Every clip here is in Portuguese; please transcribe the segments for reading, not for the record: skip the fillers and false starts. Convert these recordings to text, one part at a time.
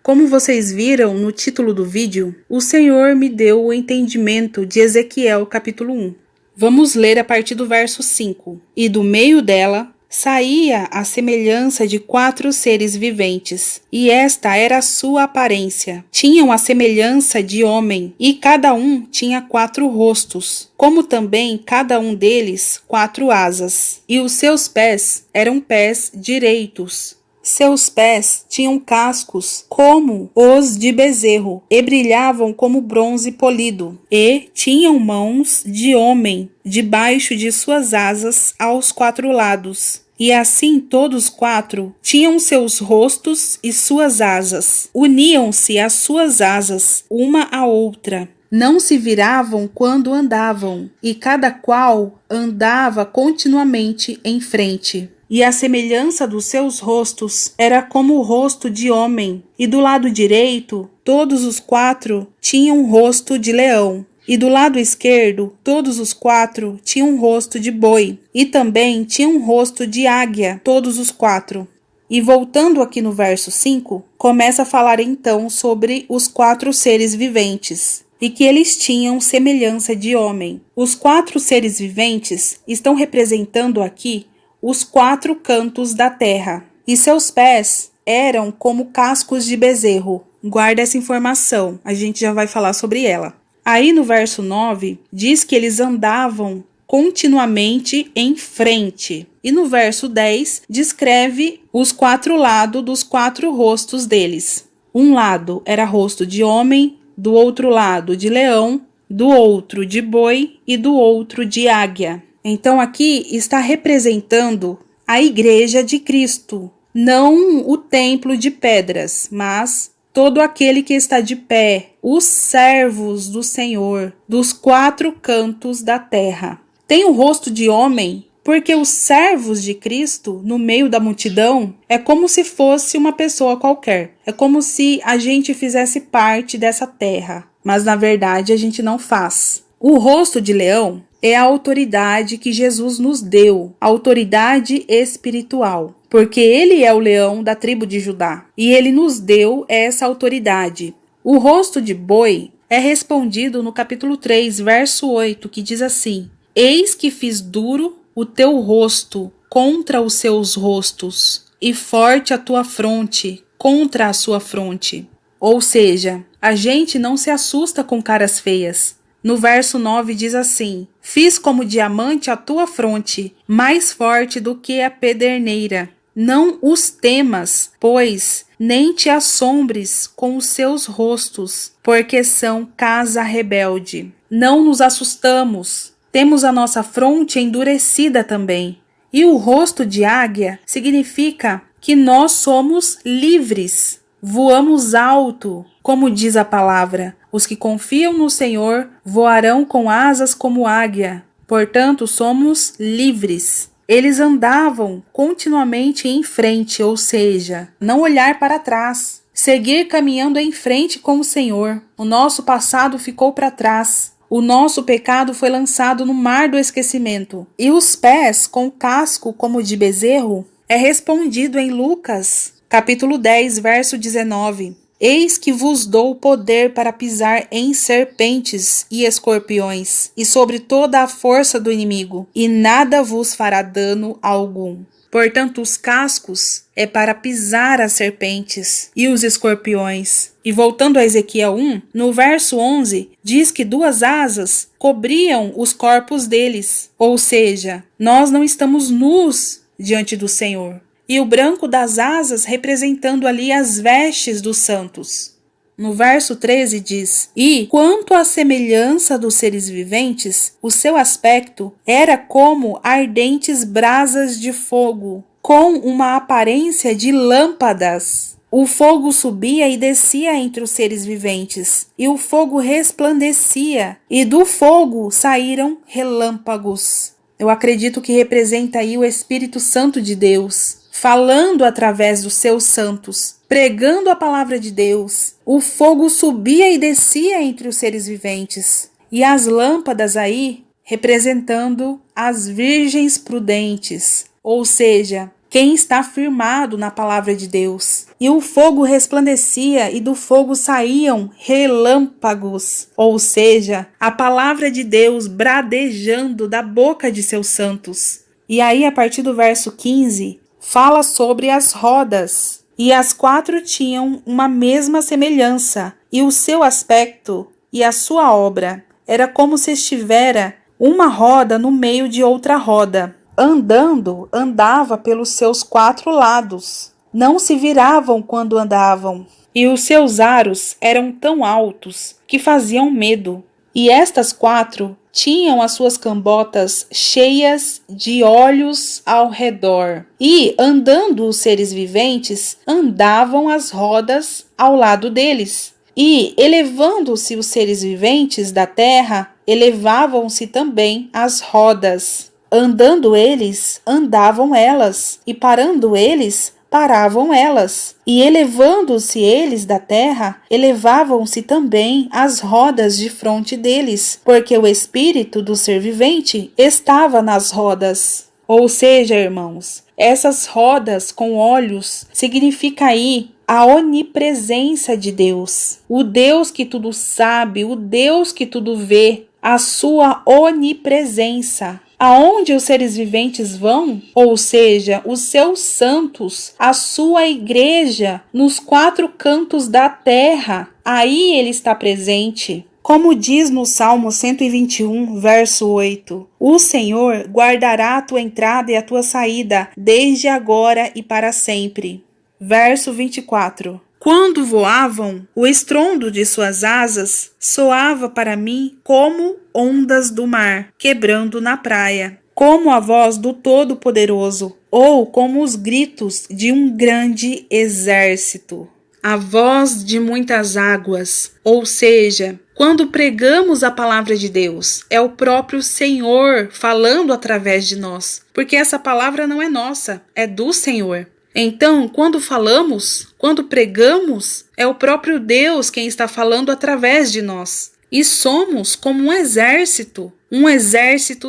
Como vocês viram no título do vídeo, o Senhor me deu o entendimento de Ezequiel capítulo 1. Vamos ler a partir do verso 5. E do meio dela saía a semelhança de 4 seres viventes, e esta era a sua aparência. Tinham a semelhança de homem, e cada um tinha 4 rostos, como também cada um deles 4 asas. E os seus pés eram pés direitos. Seus pés tinham cascos como os de bezerro, e brilhavam como bronze polido, e tinham mãos de homem debaixo de suas asas aos 4 lados. E assim todos 4 tinham seus rostos e suas asas. Uniam-se as suas asas uma à outra. Não se viravam quando andavam, e cada qual andava continuamente em frente. E a semelhança dos seus rostos era como o rosto de homem, e do lado direito, todos os 4 tinham um rosto de leão, e do lado esquerdo, todos os 4 tinham um rosto de boi, e também tinham um rosto de águia, todos os 4. E voltando aqui no verso 5, começa a falar então sobre os 4 seres viventes, e que eles tinham semelhança de homem. Os 4 seres viventes estão representando aqui os 4 cantos da terra, e seus pés eram como cascos de bezerro. Guarda essa informação, a gente já vai falar sobre ela. Aí no verso 9, diz que eles andavam continuamente em frente. E no verso 10, descreve os 4 lados dos 4 rostos deles. Um lado era rosto de homem, do outro lado de leão, do outro de boi e do outro de águia. Então aqui está representando a igreja de Cristo, não o templo de pedras, mas todo aquele que está de pé, os servos do Senhor, dos 4 cantos da terra. Tem o rosto de homem, porque os servos de Cristo, no meio da multidão, é como se fosse uma pessoa qualquer. É como se a gente fizesse parte dessa terra, mas na verdade a gente não faz. O rosto de leão é a autoridade que Jesus nos deu, a autoridade espiritual, porque ele é o leão da tribo de Judá, e ele nos deu essa autoridade. O rosto de boi é respondido no capítulo 3, verso 8, que diz assim: Eis que fiz duro o teu rosto contra os seus rostos, e forte a tua fronte contra a sua fronte. Ou seja, a gente não se assusta com caras feias. No verso 9 diz assim: Fiz como diamante a tua fronte, mais forte do que a pederneira. Não os temas, pois, nem te assombres com os seus rostos, porque são casa rebelde. Não nos assustamos, temos a nossa fronte endurecida também. E o rosto de águia significa que nós somos livres, voamos alto, como diz a palavra. Os que confiam no Senhor voarão com asas como águia. Portanto, somos livres. Eles andavam continuamente em frente, ou seja, não olhar para trás. Seguir caminhando em frente com o Senhor. O nosso passado ficou para trás. O nosso pecado foi lançado no mar do esquecimento. E os pés com casco como de bezerro é respondido em Lucas, capítulo 10, verso 19. Eis que vos dou poder para pisar em serpentes e escorpiões, e sobre toda a força do inimigo, e nada vos fará dano algum. Portanto, os cascos é para pisar as serpentes e os escorpiões. E voltando a Ezequiel 1, no verso 11, diz que 2 asas cobriam os corpos deles. Ou seja, nós não estamos nus diante do Senhor. E o branco das asas representando ali as vestes dos santos. No verso 13 diz: E quanto à semelhança dos seres viventes, o seu aspecto era como ardentes brasas de fogo, com uma aparência de lâmpadas. O fogo subia e descia entre os seres viventes, e o fogo resplandecia, e do fogo saíram relâmpagos. Eu acredito que representa aí o Espírito Santo de Deus, falando através dos seus santos, pregando a palavra de Deus. O fogo subia e descia entre os seres viventes. E as lâmpadas aí representando as virgens prudentes, ou seja, quem está firmado na palavra de Deus. E o fogo resplandecia e do fogo saíam relâmpagos, ou seja, a palavra de Deus bradejando da boca de seus santos. E aí, a partir do verso 15, fala sobre as rodas. E as 4 tinham uma mesma semelhança, e o seu aspecto e a sua obra era como se estivera uma roda no meio de outra roda. Andava pelos seus 4 lados. Não se viravam quando andavam. E os seus aros eram tão altos que faziam medo. E estas 4 tinham as suas cambotas cheias de olhos ao redor. E, andando os seres viventes, andavam as rodas ao lado deles. E, elevando-se os seres viventes da terra, elevavam-se também as rodas. Andando eles, andavam elas, e parando eles, paravam elas. E elevando-se eles da terra, elevavam-se também as rodas de fronte deles, porque o espírito do ser vivente estava nas rodas. Ou seja, irmãos, essas rodas com olhos significa aí a onipresença de Deus. O Deus que tudo sabe, o Deus que tudo vê, a sua onipresença. Aonde os seres viventes vão, ou seja, os seus santos, a sua igreja, nos 4 cantos da terra, aí ele está presente. Como diz no Salmo 121, verso 8, o Senhor guardará a tua entrada e a tua saída, desde agora e para sempre. Verso 24. Quando voavam, o estrondo de suas asas soava para mim como ondas do mar, quebrando na praia, como a voz do Todo-Poderoso, ou como os gritos de um grande exército. A voz de muitas águas, ou seja, quando pregamos a palavra de Deus, é o próprio Senhor falando através de nós, porque essa palavra não é nossa, é do Senhor. Então, quando falamos, quando pregamos, é o próprio Deus quem está falando através de nós. E somos como um exército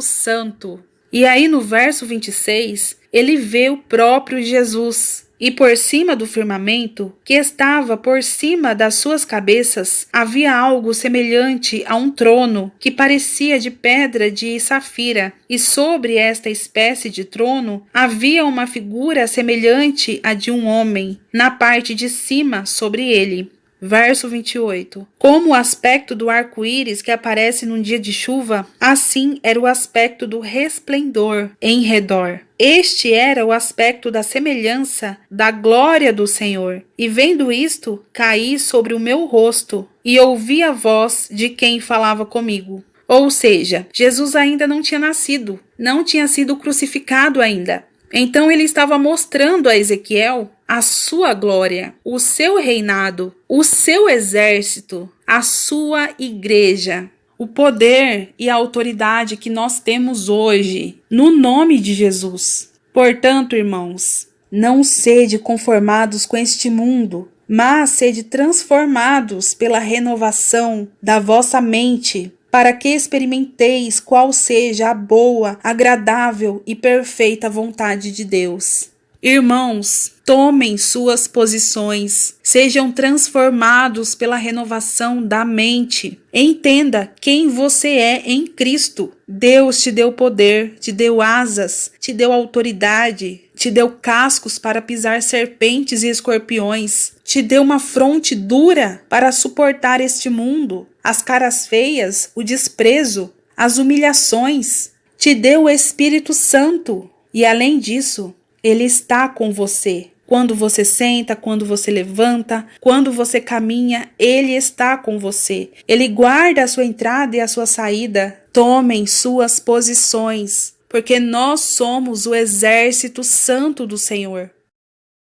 santo. E aí no verso 26, ele vê o próprio Jesus. E por cima do firmamento, que estava por cima das suas cabeças, havia algo semelhante a um trono, que parecia de pedra de safira. E sobre esta espécie de trono, havia uma figura semelhante à de um homem, na parte de cima sobre ele. Verso 28. Como o aspecto do arco-íris que aparece num dia de chuva, assim era o aspecto do resplendor em redor. Este era o aspecto da semelhança da glória do Senhor. E vendo isto, caí sobre o meu rosto e ouvi a voz de quem falava comigo. Ou seja, Jesus ainda não tinha nascido, não tinha sido crucificado ainda. Então ele estava mostrando a Ezequiel a sua glória, o seu reinado, o seu exército, a sua igreja, o poder e a autoridade que nós temos hoje, no nome de Jesus. Portanto, irmãos, não sede conformados com este mundo, mas sede transformados pela renovação da vossa mente, para que experimenteis qual seja a boa, agradável e perfeita vontade de Deus. Irmãos, tomem suas posições, sejam transformados pela renovação da mente. Entenda quem você é em Cristo. Deus te deu poder, te deu asas, te deu autoridade, te deu cascos para pisar serpentes e escorpiões, te deu uma fronte dura para suportar este mundo, as caras feias, o desprezo, as humilhações. Te deu o Espírito Santo e, além disso, Ele está com você. Quando você senta, quando você levanta, quando você caminha, Ele está com você. Ele guarda a sua entrada e a sua saída. Tomem suas posições, porque nós somos o exército santo do Senhor.